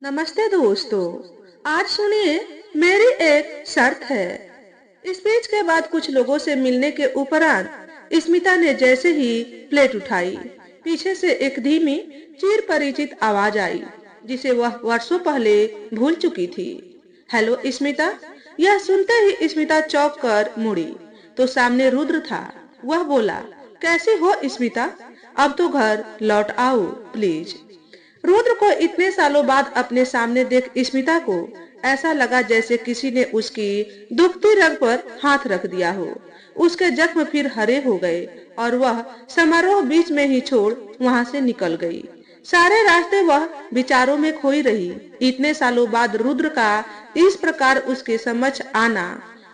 नमस्ते दोस्तों। आज सुनिए, मेरी एक शर्त है। स्पीच के बाद कुछ लोगों से मिलने के उपरांत स्मिता ने जैसे ही प्लेट उठाई, पीछे से एक धीमी चिर परिचित आवाज आई जिसे वह वर्षों पहले भूल चुकी थी। हेलो स्मिता। यह सुनते ही स्मिता चौंक कर मुड़ी तो सामने रुद्र था। वह बोला, कैसी हो स्मिता? अब तो घर लौट आओ प्लीज। रुद्र को इतने सालों बाद अपने सामने देख स्मिता को ऐसा लगा जैसे किसी ने उसकी दुखती रग पर हाथ रख दिया हो। उसके जख्म फिर हरे हो गए और वह समारोह बीच में ही छोड़ वहां से निकल गई। सारे रास्ते वह विचारों में खोई रही। इतने सालों बाद रुद्र का इस प्रकार उसके समक्ष आना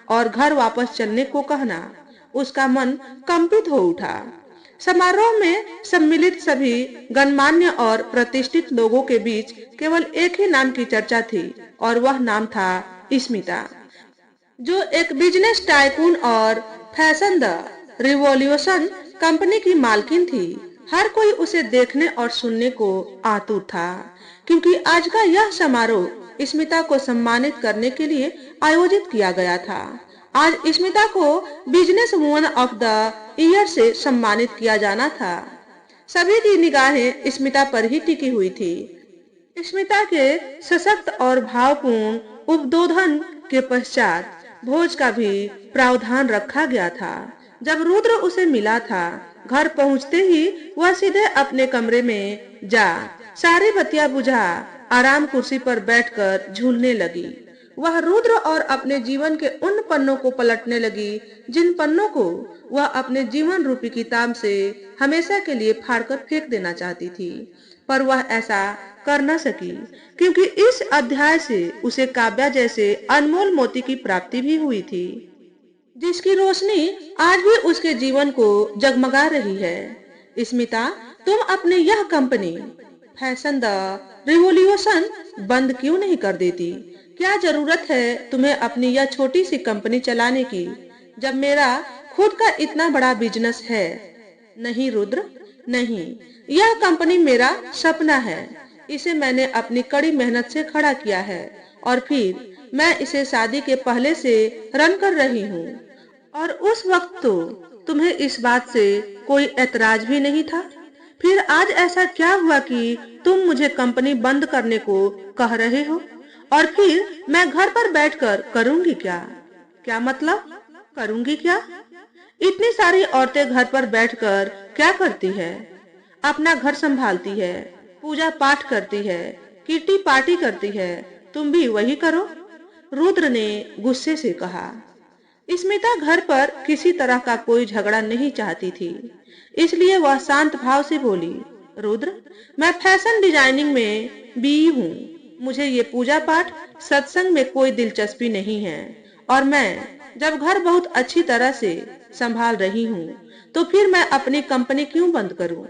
और घर वापस चलने को कहना, उसका मन कंपित हो उठा। समारोह में सम्मिलित सभी गणमान्य और प्रतिष्ठित लोगों के बीच केवल एक ही नाम की चर्चा थी और वह नाम था स्मिता, जो एक बिजनेस टाइकून और फैशन द रिवॉल्यूशन कंपनी की मालकिन थी। हर कोई उसे देखने और सुनने को आतुर था, क्योंकि आज का यह समारोह स्मिता को सम्मानित करने के लिए आयोजित किया गया था। आज स्मिता को business woman of the year से सम्मानित किया जाना था। सभी की निगाहें स्मिता पर ही टिकी हुई थी। स्मिता के सशक्त और भावपूर्ण उद्बोधन के पश्चात भोज का भी प्रावधान रखा गया था। जब रुद्र उसे मिला था, घर पहुंचते ही वह सीधे अपने कमरे में जा सारी बत्तियां बुझा आराम कुर्सी पर बैठकर झूलने लगी। वह रुद्र और अपने जीवन के उन पन्नों को पलटने लगी जिन पन्नों को वह अपने जीवन रूपी किताब से हमेशा के लिए फाड़कर फेंक देना चाहती थी, पर वह ऐसा कर न सकी, क्योंकि इस अध्याय से उसे काव्या जैसे अनमोल मोती की प्राप्ति भी हुई थी, जिसकी रोशनी आज भी उसके जीवन को जगमगा रही है। स्मिता, तुम अपनी यह कंपनी फैशन द रिवॉल्यूशन बंद क्यों नहीं कर देती? क्या जरूरत है तुम्हें अपनी यह छोटी सी कंपनी चलाने की, जब मेरा खुद का इतना बड़ा बिजनेस है? नहीं रुद्र, नहीं। यह कंपनी मेरा सपना है। इसे मैंने अपनी कड़ी मेहनत से खड़ा किया है और फिर मैं इसे शादी के पहले से रन कर रही हूँ। और उस वक्त तो तुम्हें इस बात से कोई ऐतराज भी नहीं था। फिर आज ऐसा क्या हुआ कि तुम मुझे कंपनी बंद करने को कह रहे हो? और फिर मैं घर पर बैठकर करूंगी क्या? क्या मतलब करूंगी क्या? इतनी सारी औरतें घर पर बैठकर क्या करती है? अपना घर संभालती है, पूजा पाठ करती है, किटी पार्टी करती है। तुम भी वही करो। रुद्र ने गुस्से से कहा। स्मिता घर पर किसी तरह का कोई झगड़ा नहीं चाहती थी, इसलिए वह शांत भाव से बोली, रुद्र, मैं फैशन डिजाइनिंग में बीई हूँ। मुझे ये पूजा पाठ सत्संग में कोई दिलचस्पी नहीं है, और मैं जब घर बहुत अच्छी तरह से संभाल रही हूँ, तो फिर मैं अपनी कंपनी क्यों बंद करूँ?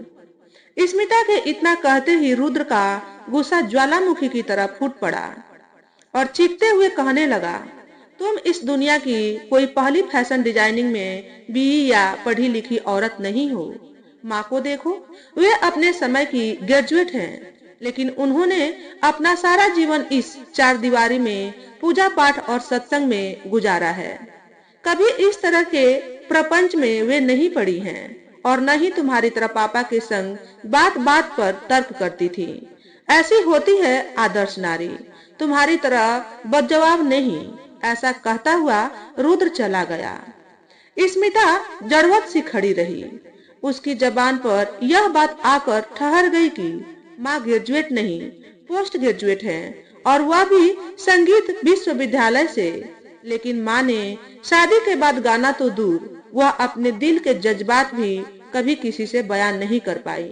स्मिता के इतना कहते ही रुद्र का गुस्सा ज्वालामुखी की तरह फूट पड़ा और चीखते हुए कहने लगा, तुम इस दुनिया की कोई पहली फैशन डिजाइनिंग में बीई या पढ़ी लिखी औरत नहीं हो। माँ को देखो, वे अपने समय की ग्रेजुएट हैं, लेकिन उन्होंने अपना सारा जीवन इस चार दीवारी में पूजा पाठ और सत्संग में गुजारा है। कभी इस तरह के प्रपंच में वे नहीं पड़ी हैं और न ही तुम्हारी तरह पापा के संग बात बात पर तर्क करती थी। ऐसी होती है आदर्श नारी, तुम्हारी तरह बदजवाब नहीं। ऐसा कहता हुआ रुद्र चला गया। स्मिता जड़वत सी खड़ी रही। उसकी जबान पर यह बात आकर ठहर गई कि माँ ग्रेजुएट नहीं, पोस्ट ग्रेजुएट है, और वह भी संगीत विश्वविद्यालय से। लेकिन माँ ने शादी के बाद गाना तो दूर, वह अपने दिल के जज्बात भी कभी किसी से बयान नहीं कर पाई,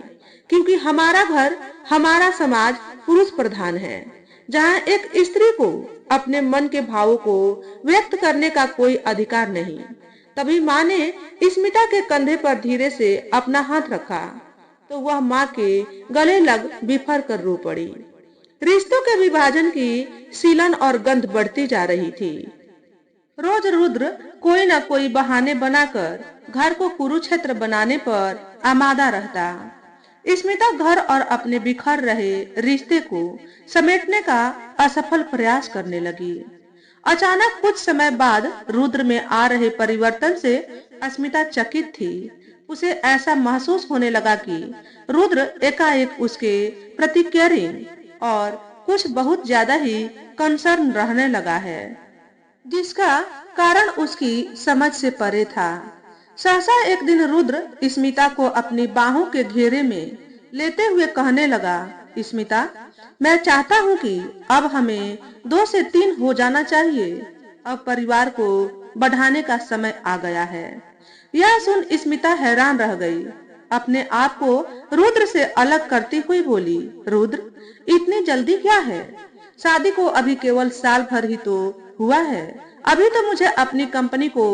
क्योंकि हमारा घर, हमारा समाज पुरुष प्रधान है, जहाँ एक स्त्री को अपने मन के भावों को व्यक्त करने का कोई अधिकार नहीं। तभी माँ ने स्मिता के कंधे पर धीरे से अपना हाथ रखा तो वह माँ के गले लग बिफर कर रो पड़ी। रिश्तों के विभाजन की सीलन और गंध बढ़ती जा रही थी। रोज रुद्र कोई न कोई बहाने बनाकर घर को कुरुक्षेत्र बनाने पर आमादा रहता। स्मिता घर और अपने बिखर रहे रिश्ते को समेटने का असफल प्रयास करने लगी। अचानक कुछ समय बाद रुद्र में आ रहे परिवर्तन से अस्मिता चकित थी। उसे ऐसा महसूस होने लगा कि रुद्र एकाएक उसके प्रति केयरिंग और कुछ बहुत ज्यादा ही कंसर्न रहने लगा है, जिसका कारण उसकी समझ से परे था। सहसा एक दिन रुद्र स्मिता को अपनी बाहों के घेरे में लेते हुए कहने लगा, स्मिता, मैं चाहता हूँ कि अब हमें 2 से 3 हो जाना चाहिए। अब परिवार को बढ़ाने का समय आ गया है। यह सुन स्मिता हैरान रह गई। अपने आप को रुद्र से अलग करती हुई बोली, रुद्र, इतनी जल्दी क्या है? शादी को अभी केवल साल भर ही तो हुआ है। अभी तो मुझे अपनी कंपनी को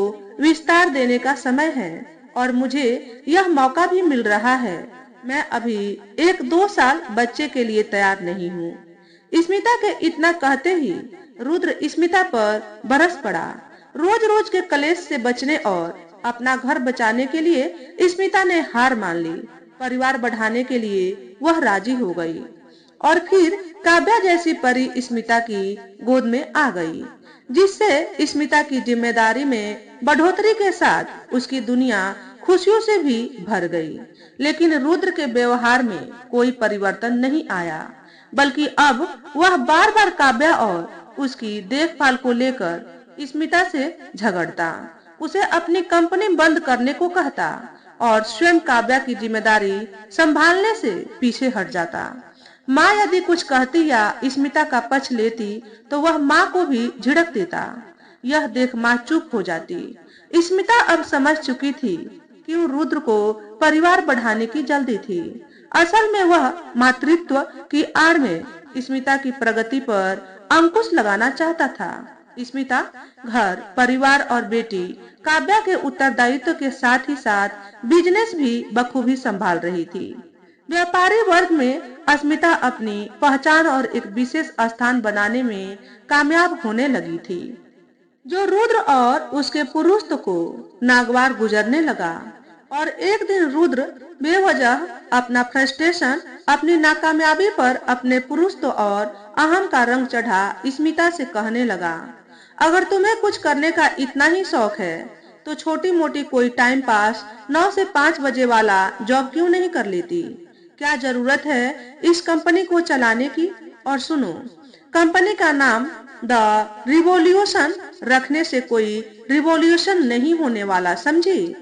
विस्तार देने का समय है और मुझे यह मौका भी मिल रहा है। मैं अभी 1-2 साल बच्चे के लिए तैयार नहीं हूँ। स्मिता के इतना कहते ही रुद्र स्मिता पर बरस पड़ा। रोज रोज के कलेश से बचने और अपना घर बचाने के लिए स्मिता ने हार मान ली। परिवार बढ़ाने के लिए वह राजी हो गई और फिर काव्या जैसी परी स्मिता की गोद में आ गई, जिससे स्मिता की जिम्मेदारी में बढ़ोतरी के साथ उसकी दुनिया खुशियों से भी भर गई। लेकिन रुद्र के व्यवहार में कोई परिवर्तन नहीं आया, बल्कि अब वह बार बार काव्या और उसकी देखभाल को लेकर स्मिता से झगड़ता, उसे अपनी कंपनी बंद करने को कहता और स्वयं काव्या की जिम्मेदारी संभालने से पीछे हट जाता। माँ यदि कुछ कहती या स्मिता का पक्ष लेती तो वह माँ को भी झिड़क देता। यह देख माँ चुप हो जाती। स्मिता अब समझ चुकी थी क्यों रुद्र को परिवार बढ़ाने की जल्दी थी। असल में वह मातृत्व की आड़ में स्मिता की प्रगति पर अंकुश लगाना चाहता था। स्मिता घर, परिवार और बेटी काव्या के उत्तरदायित्व के साथ ही साथ बिजनेस भी बखूबी संभाल रही थी। व्यापारी वर्ग में अस्मिता अपनी पहचान और एक विशेष स्थान बनाने में कामयाब होने लगी थी, जो रुद्र और उसके पुरुष को नागवार गुजरने लगा। और एक दिन रुद्र बेवजह अपना फ्रस्ट्रेशन अपनी नाकामयाबी पर अपने पुरुष और अहम का रंग चढ़ा स्मिता से कहने लगा, अगर तुम्हें कुछ करने का इतना ही शौक है तो छोटी मोटी कोई टाइम पास 9 से 5 बजे वाला जॉब क्यों नहीं कर लेती? क्या जरूरत है इस कंपनी को चलाने की? और सुनो, कंपनी का नाम द रिवॉल्यूशन रखने से कोई रिवॉल्यूशन नहीं होने वाला, समझी?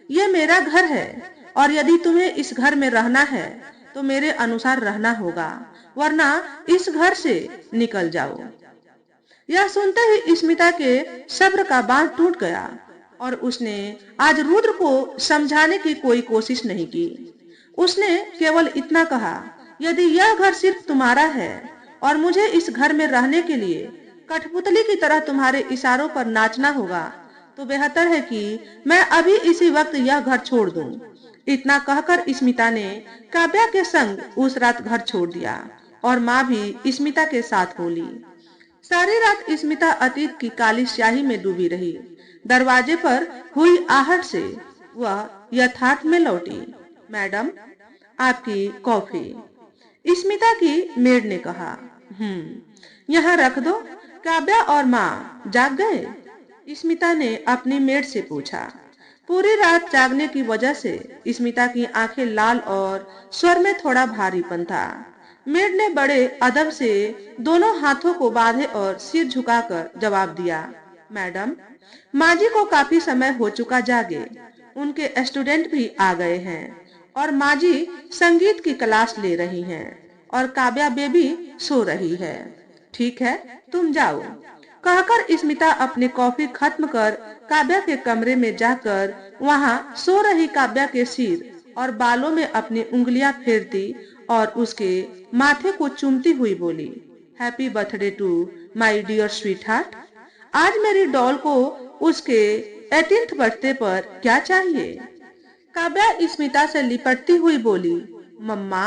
ये मेरा घर है और यदि तुम्हें इस घर में रहना है तो मेरे अनुसार रहना होगा, वरना इस घर से निकल जाओ। यह सुनते ही स्मिता के सब्र का बांध टूट गया और उसने आज रुद्र को समझाने की कोई कोशिश नहीं की। उसने केवल इतना कहा, यदि यह घर सिर्फ तुम्हारा है और मुझे इस घर में रहने के लिए कठपुतली की तरह तुम्हारे इशारों पर नाचना होगा तो बेहतर है कि मैं अभी इसी वक्त यह घर छोड़ दूं। इतना कहकर स्मिता ने काव्या के संग उस रात घर छोड़ दिया और माँ भी स्मिता के साथ हो ली। सारी रात स्मिता अतीत की काली स्याही में डूबी रही। दरवाजे पर हुई आहट से वह यथार्थ में लौटी। मैडम, आपकी कॉफी, स्मिता की मेड ने कहा। यहाँ रख दो। काव्या और माँ जाग गए? स्मिता ने अपनी मेड से पूछा। पूरी रात जागने की वजह से स्मिता की आंखें लाल और स्वर में थोड़ा भारीपन था। मेड ने बड़े अदब से दोनों हाथों को बांधे और सिर झुकाकर जवाब दिया, मैडम, माँ जी को काफी समय हो चुका जागे। उनके स्टूडेंट भी आ गए हैं और माँ जी संगीत की क्लास ले रही हैं और काव्या बेबी सो रही है। ठीक है, तुम जाओ। कहकर स्मिता अपनी कॉफी खत्म कर काव्या के कमरे में जाकर वहां सो रही काव्या के सिर और बालों में अपनी उंगलियां फेरती और उसके माथे को चूमती हुई बोली, happy birthday to my dear sweetheart. आज मेरी डॉल को उसके 18th बर्थडे पर क्या चाहिए? काव्या स्मिता से लिपटती हुई बोली, मम्मा,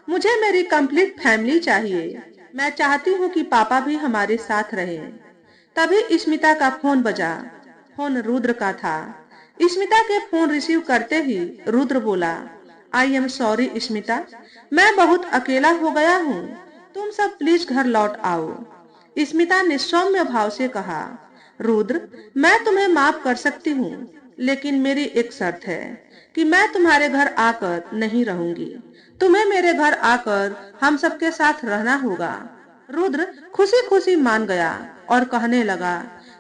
मुझे मेरी कंप्लीट फैमिली चाहिए। मैं चाहती हूँ कि पापा भी हमारे साथ रहें। तभी स्मिता का फोन बजा। फोन रुद्र का था। स्मिता के फोन रिसीव करते ही रुद्र बोला, आई एम सॉरी स्मिता, मैं बहुत अकेला हो गया हूँ। तुम सब प्लीज घर लौट आओ। स्मिता ने सौम्य भाव से कहा। रुद्र, मैं तुम्हें माफ कर सकती हूँ, लेकिन मेरी एक शर्त है कि मैं तुम्हारे घर आकर नहीं रहूंगी। तुम्हें मेरे घर आकर हम सबके साथ रहना होगा। रुद्र खुशी खुशी मान गया और कहने लगा,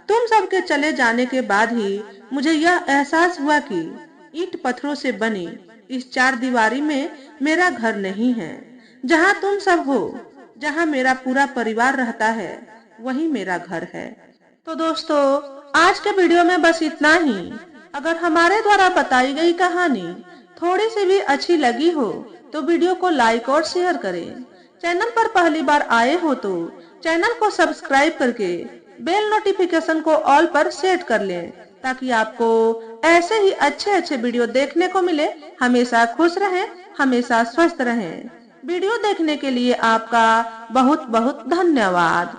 तुम सबके चले जाने के बाद ही मुझे यह एहसास हुआ कि ईंट पत्थरों से बनी इस चार दीवारी में मेरा घर नहीं है। जहाँ तुम सब हो, जहाँ मेरा पूरा परिवार रहता है, वही मेरा घर है। तो दोस्तों, आज के वीडियो में बस इतना ही। अगर हमारे द्वारा बताई गई कहानी थोड़ी सी भी अच्छी लगी हो तो वीडियो को लाइक और शेयर करें। चैनल पर पहली बार आए हो तो चैनल को सब्सक्राइब करके बेल नोटिफिकेशन को ऑल पर सेट कर लें, ताकि आपको ऐसे ही अच्छे अच्छे वीडियो देखने को मिले। हमेशा खुश रहें, हमेशा स्वस्थ रहें। वीडियो देखने के लिए आपका बहुत बहुत धन्यवाद।